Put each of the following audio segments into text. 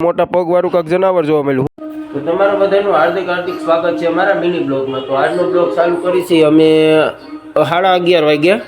મોટા પગવાળું કાંક જનાવર જોવા મળ્યું. તો તમારા બધાનું હાર્દિક હાર્દિક સ્વાગત છે અમારા મિની બ્લોગમાં. તો આજનો બ્લોગ ચાલુ કરી છે અમે 11:30 વાગ્યા.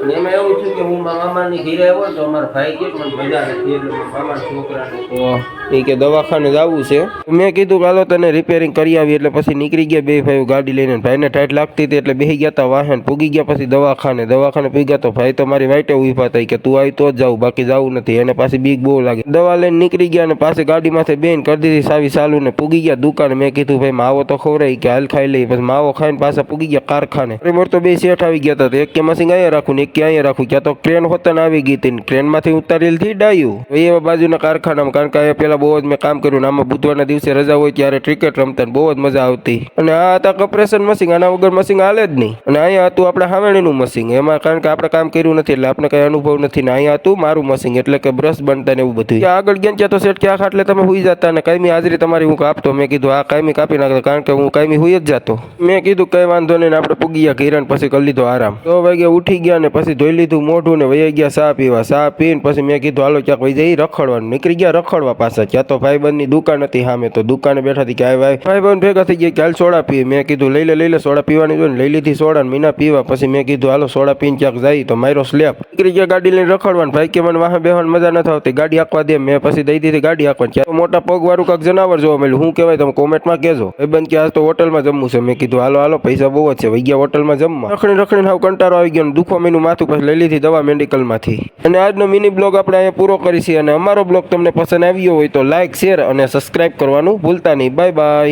અને એમાં એવું થયું કે હું મારા મામાની ઘરે આવ્યો તો અમારા ભાઈ કે મને મજા નથી એટલે મામાના છોકરાને તો એ કે દવાખાને જવું છે. મેં કીધું હાલો તને રિપેરિંગ કરી આવી એટલે પછી નીકળી ગયા બે ભાઈઓ ગાડી લઈને. ભાઈને ટાઈટ લાગતી હતી એટલે બેસી ગયા હતા વાહન. પૂગી ગયા પછી દવાખાને પૂગ્યા તો ભાઈ તો મારી વાઈટે ઊભા થઈ કે તું આવી તો જ જાઉં બાકી જવું નથી. એને પાછી બીક બહુ લાગે. દવા લઈને નીકળી ગયા અને પાછી ગાડીમાંથી બેન કરી દીધી સાવી ચાલુ ને પૂગી ગયા દુકાને. મેં કીધું ભાઈ માવો તો ખવડાવી કે હાલ ખાઈ લઈ. પછી માવો ખાઈને પાછા પૂગી ગયા કારખાને. મોર તો બે શેઠ આવી ગયા હતા. એક કે મશીન અહીંયા રાખું ને એક કે અહીંયા રાખું. ક્યાં તો ટ્રેન હોતન આવી ગઈ હતી ટ્રેનમાંથી ઉતારેલ થી ડાયું એ બાજુના કારખાનામાં. કારણ કે પેલા બહુ જ મેં કામ કર્યું. આમાં બુધવારના દિવસે રજા હોય ત્યારે ક્રિકેટ રમતા બહુ જ મજા આવતી. અને આ હતા કમ્પ્રેશન મશીન. આના વગર મશીન હાલે જ નહીં. અને અહીંયા હતું આપણે હાવેણીનું મશીન. એમાં કારણ કે આપણે કામ કર્યું નથી એટલે આપણે કઈ અનુભવ નથી. ને અહીંયા હતું મારું મશીન એટલે કે બ્રશ બનતા ને એવું બધું. આગળ ગયા ત્યાં તો સેટ ક્યાં ખાટલે તમે હુઈ જતા ને કાયમી હાજરી તમારી હું કાપતો. મેં કીધું આ કાયમી કાપી નાખતો કારણ કે હું કાયમી હુઈ જ જતો. મેં કીધું કઈ વાંધો નહીં. આપણે પૂગી ગયા ઘેરાને પછી કરી લીધો આરામ. 2 વાગે ઉઠી ગયા ને પછી ધોઈ લીધું મોઢું ને વહી ગયા ચા પીવા. ચા પીને પછી મેં કીધું હાલો ક્યાંક વહી જઈ રખડવાનું. નીકળી ગયા રખડવા પાછા. ક્યાં તો ભાઈબંધની દુકાન હતી સામે તો દુકાને બેઠા હતી કે આ ભાઈબંધ ભેગા થઈ ગયા કે હાલ સોડા પીએ. મેં કીધું લઈ લે સોડા પીવાની જોઈને લઈ લીધી સોડા મીના પીવા. પછી મેં કીધું હાલો સોડા પીને ક્યાંક જાય તો મારો સ્લેપ. નીકળી ગયા ગાડી લઈને રખડવાનું. ભાઈ કે મને વાહે બેહવાની મજા નથી આવતી ગાડી હાંકવા દે. મેં પછી દઈ દીધી ગાડી હાંકવાની. ક્યાં મોટા પગવાળું કાંક જનાવર જોવા મળ્યું. શું કહેવાય તમે કોમેન્ટમાં કહેજો. ભાઈબંધ કે આજ તો હોટલમાં જમવું છે. મેં કીધું હાલો પૈસા બહુ જ છે. વહી ગયા હોટલમાં જમવા. રખડીને હાવ કંટાળો આવી ગયો. દુખવા મહિનું માથું પછી લઈ લીધી દવા મેડિકલમાંથી. અને આજનો મિની બ્લોગ આપણે અહીંયા પૂરો કરી છે. અને અમારો બ્લોગ તમને પસંદ આવ્યો હોય તો લાઈક શેર અને સબસ્ક્રાઇબ કરવાનું ભૂલતા નહીં. Bye bye.